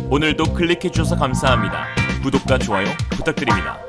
오늘도 클릭해주셔서 감사합니다. 구독과 좋아요 부탁드립니다.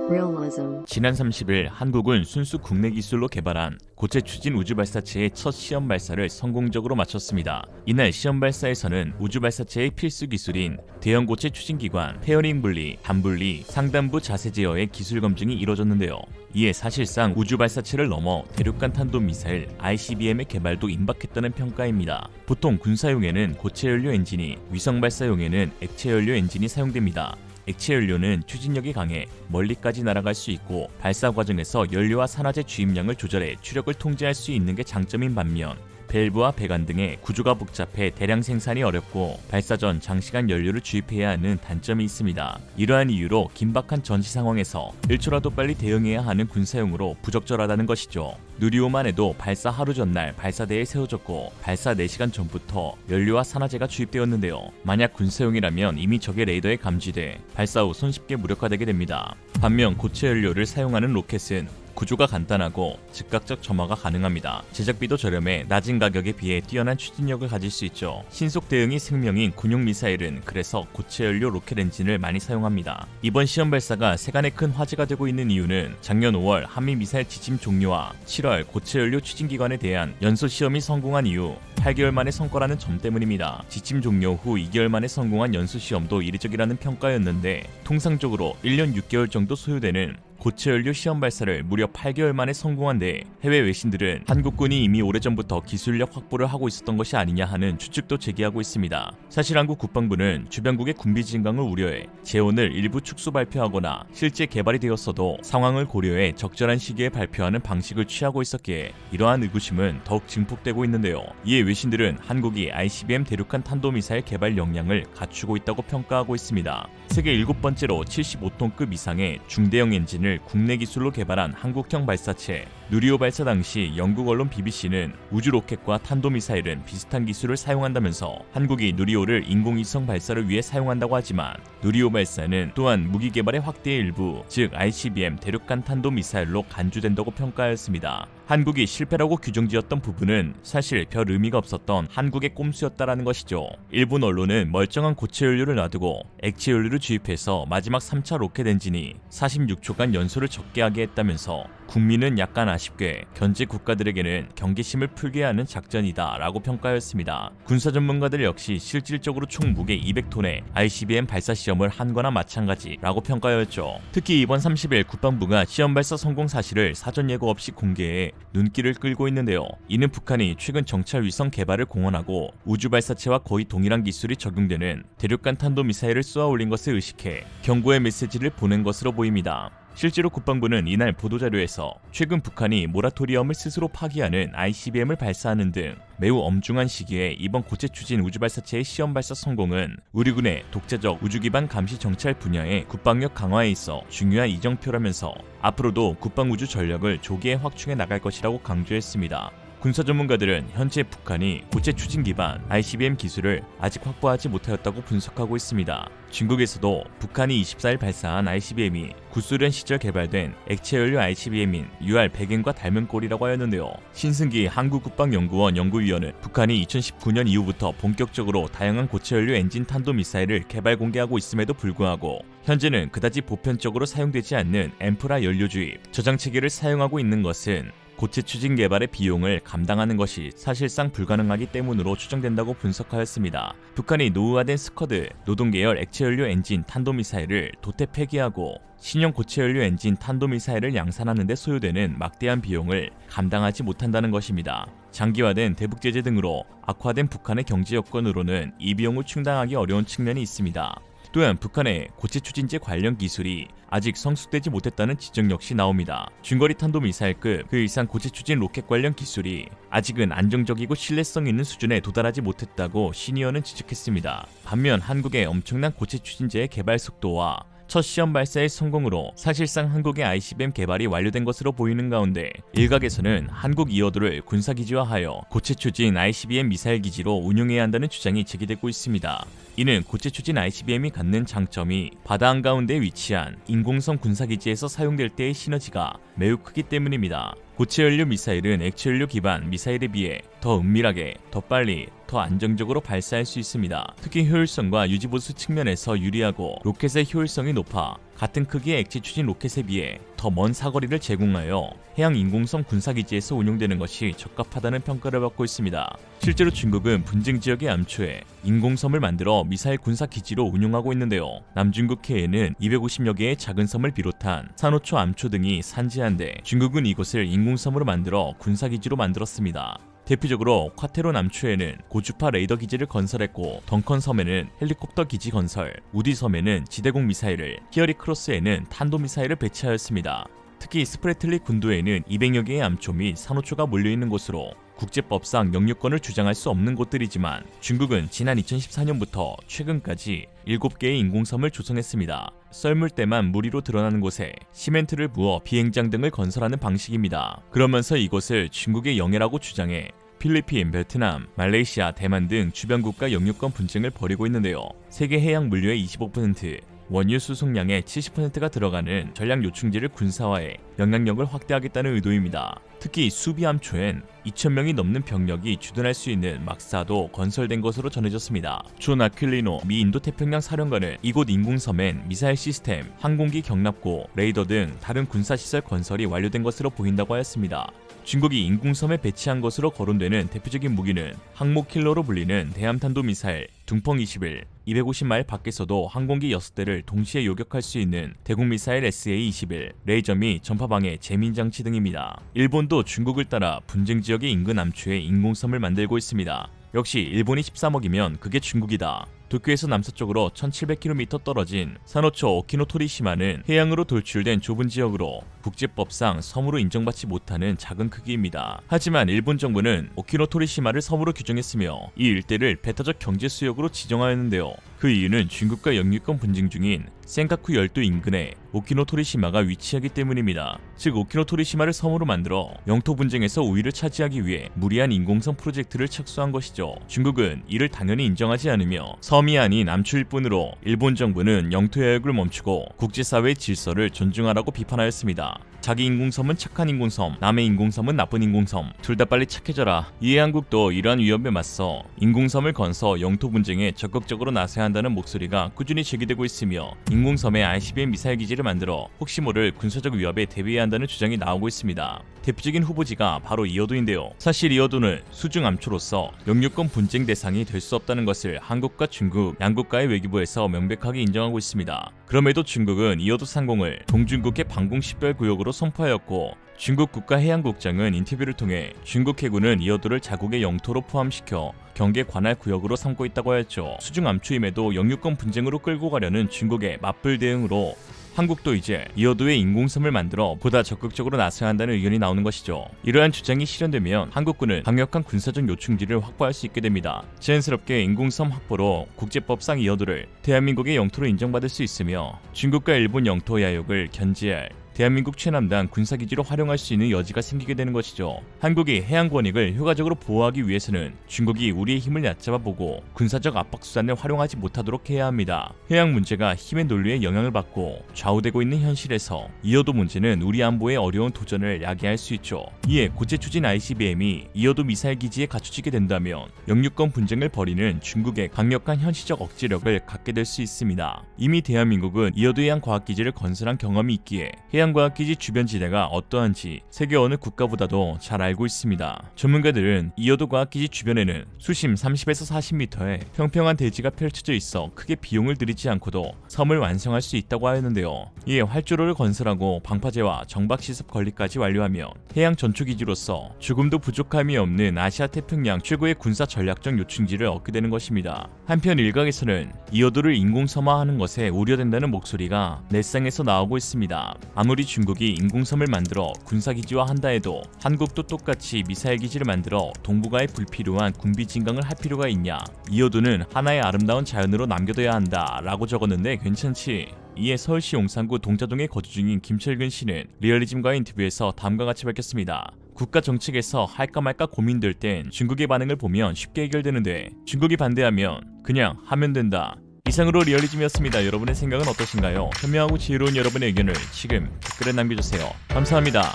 Realism. 지난 30일 한국은 순수 국내 기술로 개발한 고체 추진 우주 발사체의 첫 시험 발사를 성공적으로 마쳤습니다. 이날 시험 발사에서는 우주 발사체의 필수 기술인 대형 고체 추진기관, 페어링 분리, 반분리, 상단부 자세 제어의 기술 검증이 이뤄졌는데요. 이에 사실상 우주 발사체를 넘어 대륙간 탄도 미사일 ICBM의 개발도 임박했다는 평가입니다. 보통 군사용에는 고체 연료 엔진이, 위성 발사용에는 액체 연료 엔진이 사용됩니다. 액체 연료는 추진력이 강해 멀리까지 날아갈 수 있고 발사 과정에서 연료와 산화제 주입량을 조절해 추력을 통제할 수 있는 게 장점인 반면 밸브와 배관 등의 구조가 복잡해 대량 생산이 어렵고 발사 전 장시간 연료를 주입해야 하는 단점이 있습니다. 이러한 이유로 긴박한 전시 상황에서 1초라도 빨리 대응해야 하는 군사용으로 부적절하다는 것이죠. 누리호만 해도 발사 하루 전날 발사대에 세워졌고 발사 4시간 전부터 연료와 산화제가 주입되었는데요. 만약 군사용이라면 이미 적의 레이더에 감지돼 발사 후 손쉽게 무력화되게 됩니다. 반면 고체 연료를 사용하는 로켓은 구조가 간단하고 즉각적 점화가 가능합니다. 제작비도 저렴해 낮은 가격에 비해 뛰어난 추진력을 가질 수 있죠. 신속 대응이 생명인 군용 미사일은 그래서 고체 연료 로켓 엔진을 많이 사용합니다. 이번 시험 발사가 세간에 큰 화제가 되고 있는 이유는 작년 5월 한미 미사일 지침 종료와 7월 고체 연료 추진기관에 대한 연소 시험이 성공한 이후 8개월 만의 성과라는 점 때문입니다. 지침 종료 후 2개월 만에 성공한 연소 시험도 이례적이라는 평가였는데 통상적으로 1년 6개월 정도 소요되는 고체 연료 시험 발사를 무려 8개월 만에 성공한 데 해외 외신들은 한국군이 이미 오래전부터 기술력 확보를 하고 있었던 것이 아니냐 하는 추측도 제기하고 있습니다. 사실 한국 국방부는 주변국의 군비 증강을 우려해 재원을 일부 축소 발표하거나 실제 개발이 되었어도 상황을 고려해 적절한 시기에 발표하는 방식을 취하고 있었기에 이러한 의구심은 더욱 증폭되고 있는데요. 이에 외신들은 한국이 ICBM 대륙간 탄도미사일 개발 역량을 갖추고 있다고 평가하고 있습니다. 세계 7번째로 75톤급 이상의 중대형 엔진을 국내 기술로 개발한 한국형 발사체 누리호 발사 당시 영국 언론 BBC는 우주 로켓과 탄도미사일은 비슷한 기술을 사용한다면서 한국이 누리호를 인공위성 발사를 위해 사용한다고 하지만 누리호 발사는 또한 무기 개발의 확대의 일부, 즉 ICBM 대륙간 탄도미사일로 간주된다고 평가하였습니다. 한국이 실패라고 규정지었던 부분은 사실 별 의미가 없었던 한국의 꼼수였다라는 것이죠. 일본 언론은 멀쩡한 고체 연료를 놔두고 액체 연료를 주입해서 마지막 3차 로켓 엔진이 46초간 연소를 적게 하게 했다면서 국민은 약간 아쉽게 견제 국가들에게는 경계심을 풀게 하는 작전이다 라고 평가했습니다. 군사 전문가들 역시 실질적으로 총 무게 200톤의 ICBM 발사 시험을 한 거나 마찬가지라고 평가했죠. 특히 이번 30일 국방부가 시험 발사 성공 사실을 사전 예고 없이 공개해 눈길을 끌고 있는데요. 이는 북한이 최근 정찰 위성 개발을 공언하고 우주 발사체와 거의 동일한 기술이 적용되는 대륙간 탄도미사일을 쏘아 올린 것을 의식해 경고의 메시지를 보낸 것으로 보입니다. 실제로 국방부는 이날 보도자료에서 최근 북한이 모라토리엄을 스스로 파기하는 ICBM을 발사하는 등 매우 엄중한 시기에 이번 고체 추진 우주 발사체의 시험 발사 성공은 우리 군의 독자적 우주 기반 감시 정찰 분야의 국방력 강화에 있어 중요한 이정표라면서 앞으로도 국방 우주 전력을 조기에 확충해 나갈 것이라고 강조했습니다. 군사 전문가들은 현재 북한이 고체 추진 기반 ICBM 기술을 아직 확보하지 못하였다고 분석하고 있습니다. 중국에서도 북한이 24일 발사한 ICBM이 구소련 시절 개발된 액체 연료 ICBM인 UR-100N과 닮은 꼴이라고 하였는데요. 신승기 한국국방연구원 연구위원은 북한이 2019년 이후부터 본격적으로 다양한 고체 연료 엔진 탄도미사일을 개발 공개하고 있음에도 불구하고 현재는 그다지 보편적으로 사용되지 않는 앰프라 연료 주입, 저장 체계를 사용하고 있는 것은 고체 추진 개발의 비용을 감당하는 것이 사실상 불가능하기 때문으로 추정된다고 분석하였습니다. 북한이 노후화된 스커드, 노동계열 액체연료 엔진 탄도미사일을 도태 폐기하고 신형 고체연료 엔진 탄도미사일을 양산하는 데 소요되는 막대한 비용을 감당하지 못한다는 것입니다. 장기화된 대북 제재 등으로 악화된 북한의 경제 여건으로는 이 비용을 충당하기 어려운 측면이 있습니다. 또한 북한의 고체 추진제 관련 기술이 아직 성숙되지 못했다는 지적 역시 나옵니다. 중거리 탄도미사일급 그 이상 고체 추진 로켓 관련 기술이 아직은 안정적이고 신뢰성 있는 수준에 도달하지 못했다고 시니어는 지적했습니다. 반면 한국의 엄청난 고체 추진제의 개발 속도와 첫 시험 발사의 성공으로 사실상 한국의 ICBM 개발이 완료된 것으로 보이는 가운데 일각에서는 한국 이어도를 군사기지화하여 고체 추진 ICBM 미사일 기지로 운용해야 한다는 주장이 제기되고 있습니다. 이는 고체 추진 ICBM이 갖는 장점이 바다 한가운데 위치한 인공성 군사기지에서 사용될 때의 시너지가 매우 크기 때문입니다. 고체 연료 미사일은 액체 연료 기반 미사일에 비해 더 은밀하게, 더 빨리, 더 안정적으로 발사할 수 있습니다. 특히 효율성과 유지보수 측면에서 유리하고 로켓의 효율성이 높아 같은 크기의 액체 추진 로켓에 비해 더 먼 사거리를 제공하여 해양 인공섬 군사기지에서 운용되는 것이 적합하다는 평가를 받고 있습니다. 실제로 중국은 분쟁 지역의 암초에 인공섬을 만들어 미사일 군사기지로 운용하고 있는데요. 남중국 해에는 250여 개의 작은 섬을 비롯한 산호초, 암초 등이 산재한데 중국은 이곳을 인공섬으로 만들어 군사기지로 만들었습니다. 대표적으로 콰테로 남초에는 고주파 레이더 기지를 건설했고, 덩컨 섬에는 헬리콥터 기지 건설, 우디 섬에는 지대공 미사일을, 히어리 크로스에는 탄도 미사일을 배치하였습니다. 특히 스프레틀리 군도에는 200여 개의 암초 및 산호초가 몰려있는 곳으로 국제법상 영유권을 주장할 수 없는 곳들이지만 중국은 지난 2014년부터 최근까지 7개의 인공섬을 조성했습니다. 썰물 때만 무리로 드러나는 곳에 시멘트를 부어 비행장 등을 건설하는 방식입니다. 그러면서 이곳을 중국의 영해라고 주장해 필리핀, 베트남, 말레이시아, 대만 등 주변 국가 영유권 분쟁을 벌이고 있는데요. 세계 해양 물류의 25%, 원유 수송량의 70%가 들어가는 전략 요충지를 군사화해 영향력을 확대하겠다는 의도입니다. 특히 수비암초엔 2,000명이 넘는 병력이 주둔할 수 있는 막사도 건설된 것으로 전해졌습니다. 존 아퀼리노 미 인도태평양 사령관은 이곳 인공섬엔 미사일 시스템, 항공기 경납고, 레이더 등 다른 군사시설 건설이 완료된 것으로 보인다고 하였습니다. 중국이 인공섬에 배치한 것으로 거론되는 대표적인 무기는 항모킬러로 불리는 대함탄도 미사일 둥펑-21, 250마일 밖에서도 항공기 6대를 동시에 요격할 수 있는 대공미사일 SA-21, 레이저 및 전파방해 재민장치 등입니다. 일본도 중국을 따라 분쟁 지역의 인근 암초에 인공섬을 만들고 있습니다. 역시 일본이 13억이면 그게 중국이다. 도쿄에서 남서쪽으로 1700km 떨어진 산호초 오키노토리시마는 해양으로 돌출된 좁은 지역으로 국제법상 섬으로 인정받지 못하는 작은 크기입니다. 하지만 일본 정부는 오키노토리시마를 섬으로 규정했으며 이 일대를 배타적 경제 수역으로 지정하였는데요. 그 이유는 중국과 영유권 분쟁 중인 센카쿠 열도 인근에 오키노토리시마가 위치하기 때문입니다. 즉 오키노토리시마를 섬으로 만들어 영토 분쟁에서 우위를 차지하기 위해 무리한 인공섬 프로젝트를 착수한 것이죠. 중국은 이를 당연히 인정하지 않으며 섬이 아닌 암초일 뿐으로 일본 정부는 영토 여역을 멈추고 국제사회의 질서를 존중하라고 비판하였습니다. 자기 인공섬은 착한 인공섬, 남의 인공섬은 나쁜 인공섬, 둘 다 빨리 착해져라. 이에 한국도 이러한 위협에 맞서 인공섬을 건서 영토 분쟁에 적극적으로 나서야 한다는 목소리가 꾸준히 제기되고 있으며 인공섬에 ICBM 미사일 기지를 만들어 혹시 모를 군사적 위협에 대비해야 한다는 주장이 나오고 있습니다. 대표적인 후보지가 바로 이어도인데요. 사실 이어도는 수중 암초로서 영유권 분쟁 대상이 될 수 없다는 것을 한국과 중국 양국가의 외교부에서 명백하게 인정하고 있습니다. 그럼에도 중국은 이어도 상공을 동중국해 방공식별구역으로 선포하였고, 중국 국가해양국장은 인터뷰를 통해 중국 해군은 이어도를 자국의 영토로 포함시켜 경계 관할 구역으로 삼고 있다고 하였죠. 수중 암초임에도 영유권 분쟁으로 끌고 가려는 중국의 맞불 대응으로 한국도 이제 이어도의 인공섬을 만들어 보다 적극적으로 나서야 한다는 의견이 나오는 것이죠. 이러한 주장이 실현되면 한국군은 강력한 군사적 요충지를 확보할 수 있게 됩니다. 자연스럽게 인공섬 확보로 국제법상 이어도를 대한민국의 영토로 인정받을 수 있으며 중국과 일본 영토 야욕을 견제할 대한민국 최남단 군사기지로 활용할 수 있는 여지가 생기게 되는 것이죠. 한국이 해양 권익을 효과적으로 보호하기 위해서는 중국이 우리의 힘을 얕잡아보고 군사적 압박수단을 활용하지 못하도록 해야 합니다. 해양 문제가 힘의 논리에 영향을 받고 좌우되고 있는 현실에서 이어도 문제는 우리 안보에 어려운 도전을 야기할 수 있죠. 이에 고체 추진 ICBM이 이어도 미사일 기지에 갖춰지게 된다면 영유권 분쟁을 벌이는 중국의 강력한 현실적 억지력을 갖게 될 수 있습니다. 이미 대한민국은 이어도 해양 과학기지를 건설한 경험이 있기에 해양과학기지 주변 지대가 어떠한지 세계 어느 국가보다도 잘 알고 있습니다. 전문가들은 이어도 과학기지 주변에는 수심 30에서 40m의 평평한 대지가 펼쳐져 있어 크게 비용을 들이지 않고도 섬을 완성할 수 있다고 하였는데요. 이에 활주로를 건설하고 방파제와 정박시습 건립까지 완료하면 해양 전초기지로서 조금도 부족함이 없는 아시아 태평양 최고의 군사 전략적 요충지를 얻게 되는 것입니다. 한편 일각에서는 이어도를 인공섬화하는 것에 우려된다는 목소리가 넷상에서 나오고 있습니다. 아무리 중국이 인공섬을 만들어 군사기지화 한다 해도 한국도 똑같이 미사일 기지를 만들어 동북아에 불필요한 군비 진강을 할 필요가 있냐. 이어도는 하나의 아름다운 자연으로 남겨둬야 한다 라고 적었는데 괜찮지? 이에 서울시 용산구 동자동에 거주 중인 김철근 씨는 리얼리즘과의 인터뷰에서 다음과 같이 밝혔습니다. 국가 정책에서 할까 말까 고민될 땐 중국의 반응을 보면 쉽게 해결되는데 중국이 반대하면 그냥 하면 된다. 이상으로 리얼리즘이었습니다. 여러분의 생각은 어떠신가요? 현명하고 지혜로운 여러분의 의견을 지금 댓글에 남겨주세요. 감사합니다.